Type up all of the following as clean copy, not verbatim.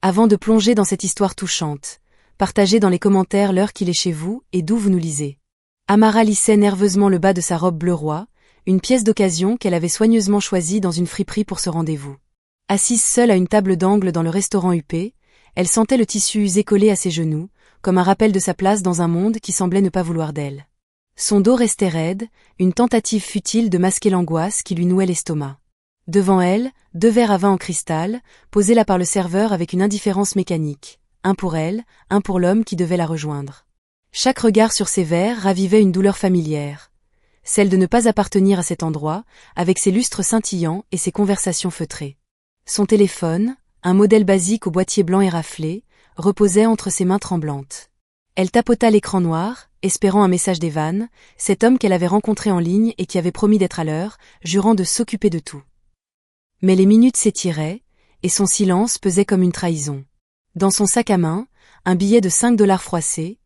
Avant de plonger dans cette histoire touchante, partagez dans les commentaires l'heure qu'il est chez vous et d'où vous nous lisez. Amara lissait nerveusement le bas de sa robe bleu roi, une pièce d'occasion qu'elle avait soigneusement choisie dans une friperie pour ce rendez-vous. Assise seule à une table d'angle dans le restaurant huppé, elle sentait le tissu usé collé à ses genoux, comme un rappel de sa place dans un monde qui semblait ne pas vouloir d'elle. Son dos restait raide, une tentative futile de masquer l'angoisse qui lui nouait l'estomac. Devant elle, 2 verres à vin en cristal, posés là par le serveur avec une indifférence mécanique, un pour elle, un pour l'homme qui devait la rejoindre. Chaque regard sur ces verres ravivait une douleur familière, celle de ne pas appartenir à cet endroit, avec ses lustres scintillants et ses conversations feutrées. Son téléphone, un modèle basique au boîtier blanc éraflé, reposait entre ses mains tremblantes. Elle tapota l'écran noir, espérant un message d'Evan, cet homme qu'elle avait rencontré en ligne et qui avait promis d'être à l'heure, jurant de s'occuper de tout. Mais les minutes s'étiraient, et son silence pesait comme une trahison. Dans son sac à main, un billet de $5 froissé,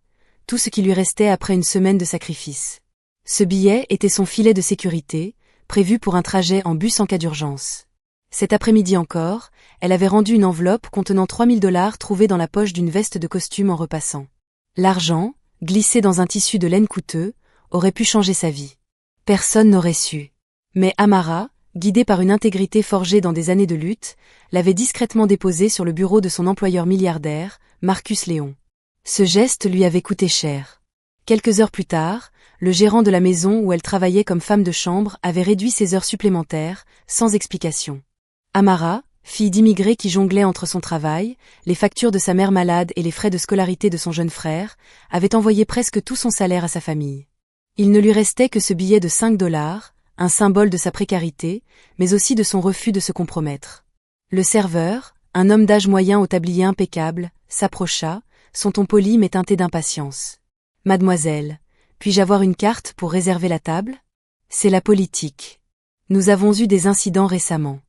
tout ce qui lui restait après une semaine de sacrifice. Ce billet était son filet de sécurité, prévu pour un trajet en bus en cas d'urgence. Cet après-midi encore, elle avait rendu une enveloppe contenant $3000 trouvée dans la poche d'une veste de costume en repassant. L'argent, glissé dans un tissu de laine coûteux, aurait pu changer sa vie. Personne n'aurait su. Mais Amara, guidée par une intégrité forgée dans des années de lutte, l'avait discrètement déposé sur le bureau de son employeur milliardaire, Marcus Léon. Ce geste lui avait coûté cher. Quelques heures plus tard, le gérant de la maison où elle travaillait comme femme de chambre avait réduit ses heures supplémentaires, sans explication. Amara, fille d'immigrés qui jonglait entre son travail, les factures de sa mère malade et les frais de scolarité de son jeune frère, avait envoyé presque tout son salaire à sa famille. Il ne lui restait que ce billet de $5, un symbole de sa précarité, mais aussi de son refus de se compromettre. Le serveur, un homme d'âge moyen au tablier impeccable, s'approcha, son ton poli mais teinté d'impatience. « Mademoiselle, puis-je avoir une carte pour réserver la table ? C'est la politique. Nous avons eu des incidents récemment. »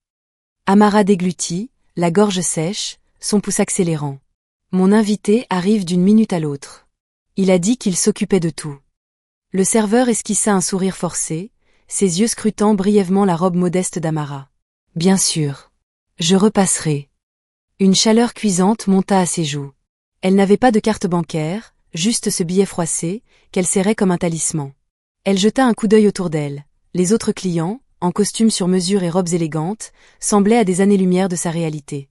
Amara déglutit, la gorge sèche, son pouce accélérant. « Mon invité arrive d'une minute à l'autre. Il a dit qu'il s'occupait de tout. » Le serveur esquissa un sourire forcé, ses yeux scrutant brièvement la robe modeste d'Amara. « Bien sûr. Je repasserai. » Une chaleur cuisante monta à ses joues. Elle n'avait pas de carte bancaire, juste ce billet froissé, qu'elle serrait comme un talisman. Elle jeta un coup d'œil autour d'elle. Les autres clients, en costumes sur mesure et robes élégantes, semblaient à des années-lumière de sa réalité.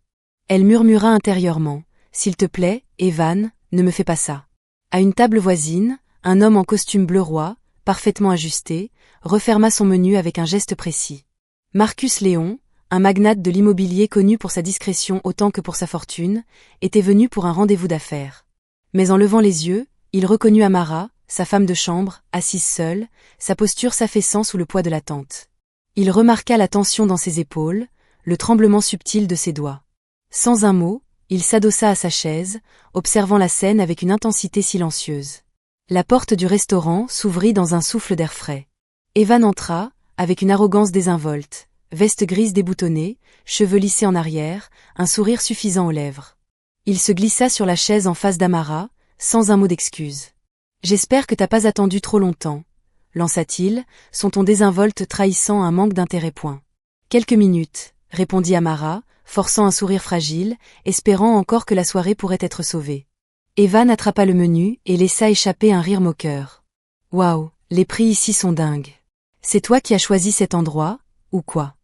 Elle murmura intérieurement, « S'il te plaît, Evan, ne me fais pas ça. » À une table voisine, un homme en costume bleu roi, parfaitement ajusté, referma son menu avec un geste précis. Marcus Léon, un magnate de l'immobilier connu pour sa discrétion autant que pour sa fortune, était venu pour un rendez-vous d'affaires. Mais en levant les yeux, il reconnut Amara, sa femme de chambre, assise seule, sa posture s'affaissant sous le poids de l'attente. Il remarqua la tension dans ses épaules, le tremblement subtil de ses doigts. Sans un mot, il s'adossa à sa chaise, observant la scène avec une intensité silencieuse. La porte du restaurant s'ouvrit dans un souffle d'air frais. Evan entra, avec une arrogance désinvolte, veste grise déboutonnée, cheveux lissés en arrière, un sourire suffisant aux lèvres. Il se glissa sur la chaise en face d'Amara, sans un mot d'excuse. « J'espère que t'as pas attendu trop longtemps, » lança-t-il, son ton désinvolte trahissant un manque d'intérêt point. « Quelques minutes, » répondit Amara, forçant un sourire fragile, espérant encore que la soirée pourrait être sauvée. Evan attrapa le menu et laissa échapper un rire moqueur. « Waouh, les prix ici sont dingues. C'est toi qui as choisi cet endroit, ou quoi ?»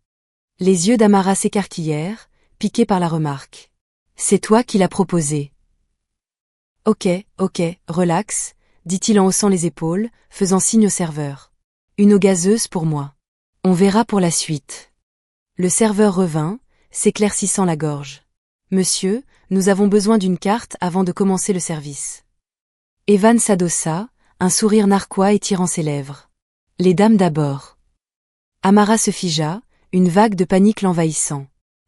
Les yeux d'Amara s'écarquillèrent, piqués par la remarque. « C'est toi qui l'as proposé. »« Ok, relax, » dit-il en haussant les épaules, faisant signe au serveur. « Une eau gazeuse pour moi. On verra pour la suite. » Le serveur revint, s'éclaircissant la gorge. « Monsieur, nous avons besoin d'une carte avant de commencer le service. » Evan s'adossa, un sourire narquois étirant ses lèvres. « Les dames d'abord. » Amara se figea, une vague de panique l'envahissant.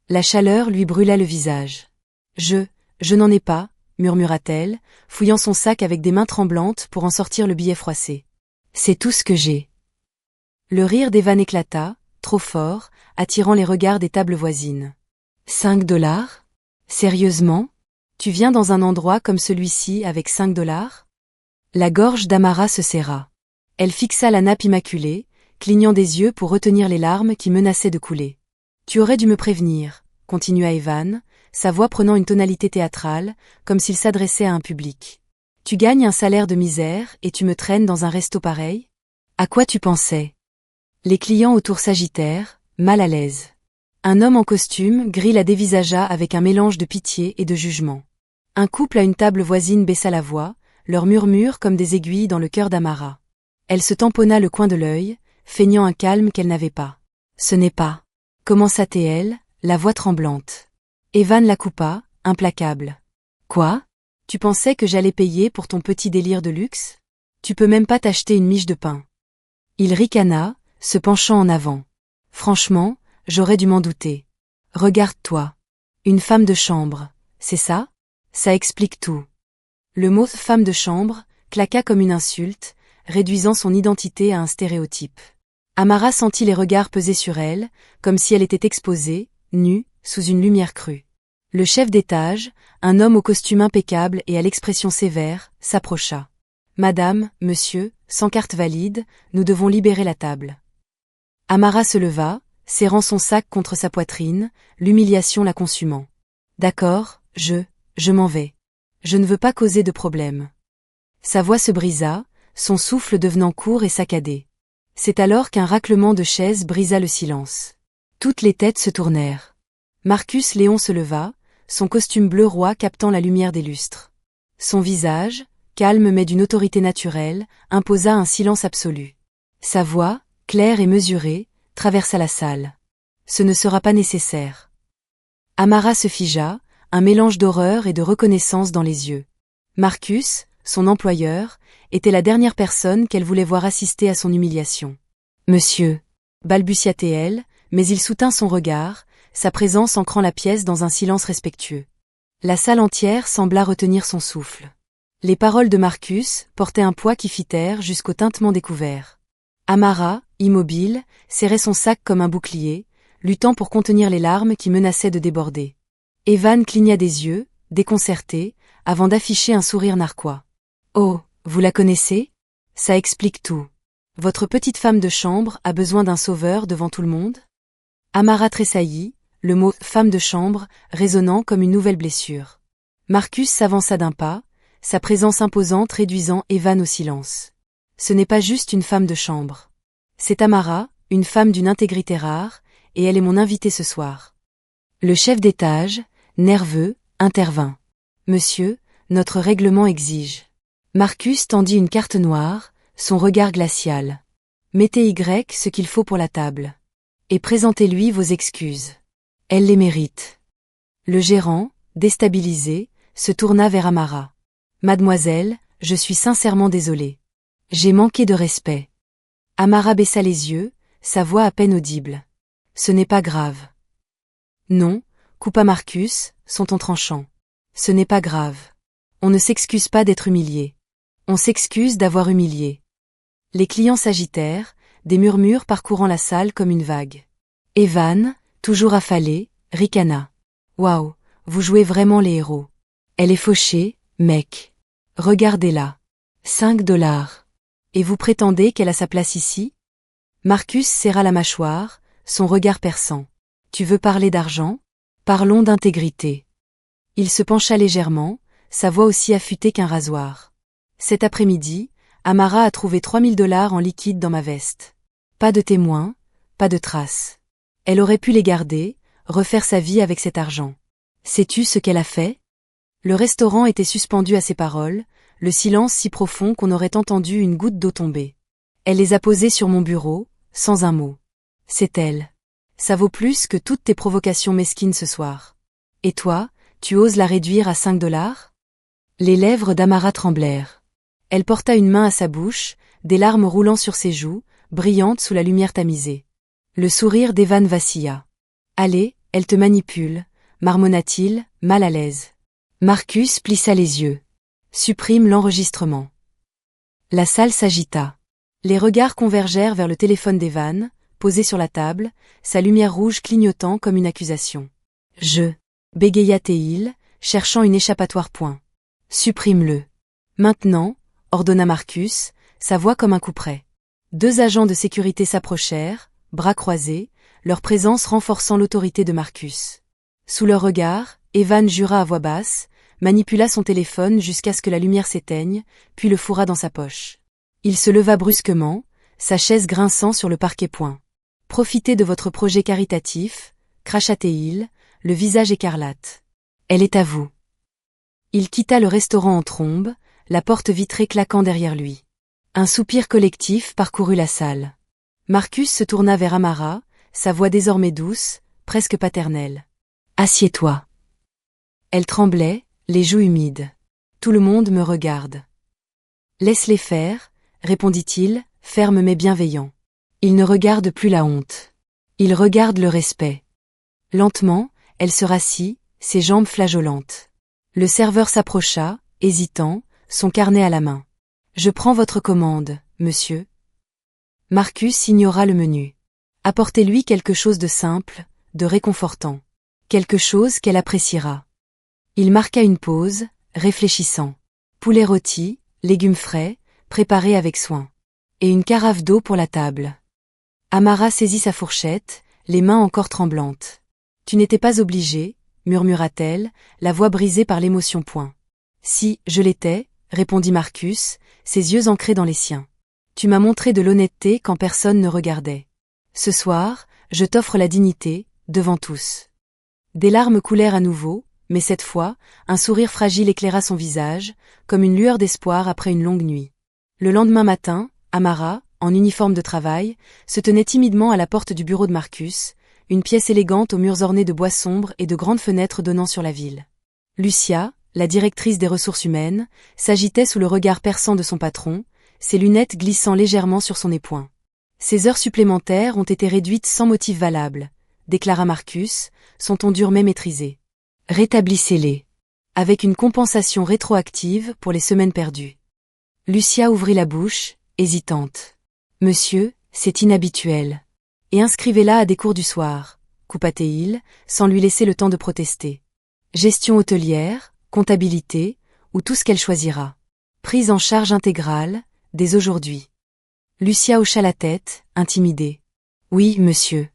La chaleur lui brûla le visage. « Je n'en ai pas, » murmura-t-elle, fouillant son sac avec des mains tremblantes pour en sortir le billet froissé. « C'est tout ce que j'ai. » Le rire d'Evan éclata, trop fort, attirant les regards des tables voisines. « $5 ? Sérieusement ? Tu viens dans un endroit comme celui-ci avec $5 ? » La gorge d'Amara se serra. Elle fixa la nappe immaculée, clignant des yeux pour retenir les larmes qui menaçaient de couler. « Tu aurais dû me prévenir, » continua Evan, sa voix prenant une tonalité théâtrale, comme s'il s'adressait à un public. Tu gagnes un salaire de misère et tu me traînes dans un resto pareil? À quoi tu pensais? Les clients autour s'agitèrent, mal à l'aise. Un homme en costume gris la dévisagea avec un mélange de pitié et de jugement. Un couple à une table voisine baissa la voix, leurs murmures comme des aiguilles dans le cœur d'Amara. Elle se tamponna le coin de l'œil, feignant un calme qu'elle n'avait pas. Ce n'est pas. Commença-t-elle, la voix tremblante. Evan la coupa, implacable. Quoi? Tu pensais que j'allais payer pour ton petit délire de luxe? Tu peux même pas t'acheter une miche de pain. Il ricana, se penchant en avant. Franchement, j'aurais dû m'en douter. Regarde-toi. Une femme de chambre, c'est ça? Ça explique tout. Le mot femme de chambre claqua comme une insulte, réduisant son identité à un stéréotype. Amara sentit les regards peser sur elle, comme si elle était exposée, nue, sous une lumière crue. Le chef d'étage, un homme au costume impeccable et à l'expression sévère, s'approcha. Madame, monsieur, sans carte valide, nous devons libérer la table. Amara se leva, serrant son sac contre sa poitrine, l'humiliation la consumant. D'accord, je m'en vais. Je ne veux pas causer de problème. Sa voix se brisa, son souffle devenant court et saccadé. C'est alors qu'un raclement de chaises brisa le silence. Toutes les têtes se tournèrent. Marcus Léon se leva, son costume bleu roi captant la lumière des lustres. Son visage, calme mais d'une autorité naturelle, imposa un silence absolu. Sa voix, claire et mesurée, traversa la salle. Ce ne sera pas nécessaire. Amara se figea, un mélange d'horreur et de reconnaissance dans les yeux. Marcus, son employeur, était la dernière personne qu'elle voulait voir assister à son humiliation. Monsieur, balbutia-t-elle, mais il soutint son regard, sa présence ancrant la pièce dans un silence respectueux. La salle entière sembla retenir son souffle. Les paroles de Marcus portaient un poids qui fit taire jusqu'au tintement des couverts. Amara, immobile, serrait son sac comme un bouclier, luttant pour contenir les larmes qui menaçaient de déborder. Evan cligna des yeux, déconcerté, avant d'afficher un sourire narquois. Oh, vous la connaissez? Ça explique tout. Votre petite femme de chambre a besoin d'un sauveur devant tout le monde? Amara tressaillit, le mot « femme de chambre » résonnant comme une nouvelle blessure. Marcus s'avança d'un pas, sa présence imposante réduisant Evan au silence. Ce n'est pas juste une femme de chambre. C'est Amara, une femme d'une intégrité rare, et elle est mon invitée ce soir. Le chef d'étage, nerveux, intervint. Monsieur, notre règlement exige. Marcus tendit une carte noire, son regard glacial. Mettez Y ce qu'il faut pour la table. Et présentez-lui vos excuses. Elle les mérite. Le gérant, déstabilisé, se tourna vers Amara. Mademoiselle, je suis sincèrement désolé. J'ai manqué de respect. Amara baissa les yeux, sa voix à peine audible. Ce n'est pas grave. Non, coupa Marcus, son ton tranchant. Ce n'est pas grave. On ne s'excuse pas d'être humilié. On s'excuse d'avoir humilié. Les clients s'agitèrent, des murmures parcourant la salle comme une vague. Evan, toujours affalé, ricana. Waouh, vous jouez vraiment les héros. Elle est fauchée, mec. Regardez-la. 5 $. Et vous prétendez qu'elle a sa place ici? Marcus serra la mâchoire, son regard perçant. Tu veux parler d'argent? Parlons d'intégrité. Il se pencha légèrement, sa voix aussi affûtée qu'un rasoir. Cet après-midi, Amara a trouvé 3 000 $ en liquide dans ma veste. Pas de témoins, pas de traces. Elle aurait pu les garder, refaire sa vie avec cet argent. Sais-tu ce qu'elle a fait? Le restaurant était suspendu à ces paroles, le silence si profond qu'on aurait entendu une goutte d'eau tomber. Elle les a posés sur mon bureau, sans un mot. C'est elle. Ça vaut plus que toutes tes provocations mesquines ce soir. Et toi, tu oses la réduire à 5 $? Les lèvres d'Amara tremblèrent. Elle porta une main à sa bouche, des larmes roulant sur ses joues, brillantes sous la lumière tamisée. Le sourire d'Evan vacilla. Allez, elle te manipule, marmonna-t-il, mal à l'aise. Marcus plissa les yeux. Supprime l'enregistrement. La salle s'agita. Les regards convergèrent vers le téléphone d'Evan, posé sur la table, sa lumière rouge clignotant comme une accusation. Bégaya-t-il, cherchant une échappatoire. Supprime-le. Maintenant, ordonna Marcus, sa voix comme un couperet. 2 agents de sécurité s'approchèrent, bras croisés, leur présence renforçant l'autorité de Marcus. Sous leur regard, Evan jura à voix basse, manipula son téléphone jusqu'à ce que la lumière s'éteigne, puis le fourra dans sa poche. Il se leva brusquement, sa chaise grinçant sur le parquet point. Profitez de votre projet caritatif, cracha-t-il, le visage écarlate. Elle est à vous. Il quitta le restaurant en trombe, la porte vitrée claquant derrière lui. Un soupir collectif parcourut la salle. Marcus se tourna vers Amara, sa voix désormais douce, presque paternelle. Assieds-toi. Elle tremblait, les joues humides. Tout le monde me regarde. Laisse-les faire, répondit-il, ferme mais bienveillant. Il ne regarde plus la honte. Il regarde le respect. Lentement, elle se rassit, ses jambes flageolantes. Le serveur s'approcha, hésitant, son carnet à la main. Je prends votre commande, monsieur. Marcus ignora le menu. Apportez-lui quelque chose de simple, de réconfortant. Quelque chose qu'elle appréciera. Il marqua une pause, réfléchissant. Poulet rôti, légumes frais, préparés avec soin. Et une carafe d'eau pour la table. Amara saisit sa fourchette, les mains encore tremblantes. Tu n'étais pas obligé, murmura-t-elle, la voix brisée par l'émotion point. Si, je l'étais, répondit Marcus, ses yeux ancrés dans les siens. Tu m'as montré de l'honnêteté quand personne ne regardait. Ce soir, je t'offre la dignité, devant tous. Des larmes coulèrent à nouveau, mais cette fois, un sourire fragile éclaira son visage, comme une lueur d'espoir après une longue nuit. Le lendemain matin, Amara, en uniforme de travail, se tenait timidement à la porte du bureau de Marcus, une pièce élégante aux murs ornés de bois sombres et de grandes fenêtres donnant sur la ville. Lucia, la directrice des ressources humaines, s'agitait sous le regard perçant de son patron, ses lunettes glissant légèrement sur son époin. Ses heures supplémentaires ont été réduites sans motif valable, déclara Marcus, son ton dur mais maîtrisé. Rétablissez-les. Avec une compensation rétroactive pour les semaines perdues. Lucia ouvrit la bouche, hésitante. Monsieur, c'est inhabituel. Et inscrivez-la à des cours du soir, coupa-t-il, sans lui laisser le temps de protester. Gestion hôtelière, comptabilité, ou tout ce qu'elle choisira. Prise en charge intégrale, dès aujourd'hui. Lucia hocha la tête, intimidée. Oui, monsieur.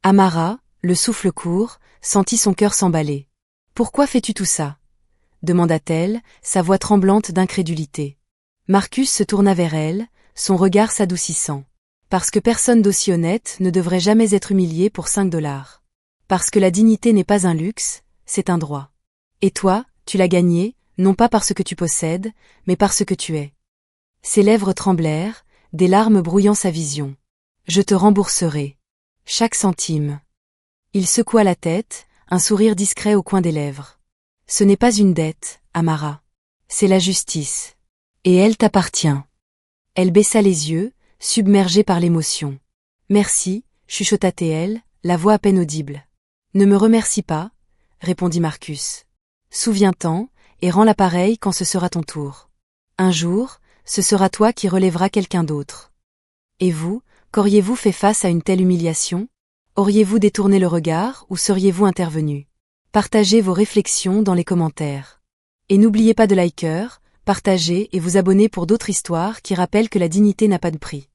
Amara, le souffle court, sentit son cœur s'emballer. Pourquoi fais-tu tout ça? Demanda-t-elle, sa voix tremblante d'incrédulité. Marcus se tourna vers elle, son regard s'adoucissant. Parce que personne d'aussi honnête ne devrait jamais être humilié pour 5 $. Parce que la dignité n'est pas un luxe, c'est un droit. Et toi, tu l'as gagné, non pas parce que tu possèdes, mais parce que tu es. Ses lèvres tremblèrent, des larmes brouillant sa vision. Je te rembourserai. Chaque centime. Il secoua la tête, un sourire discret au coin des lèvres. Ce n'est pas une dette, Amara. C'est la justice. Et elle t'appartient. Elle baissa les yeux, submergée par l'émotion. Merci, chuchota-t-elle, la voix à peine audible. Ne me remercie pas, répondit Marcus. Souviens-t'en, et rends l'appareil quand ce sera ton tour. Un jour, ce sera toi qui relèveras quelqu'un d'autre. Et vous, qu'auriez-vous fait face à une telle humiliation? Auriez-vous détourné le regard ou seriez-vous intervenu? Partagez vos réflexions dans les commentaires. Et n'oubliez pas de liker, partager et vous abonner pour d'autres histoires qui rappellent que la dignité n'a pas de prix.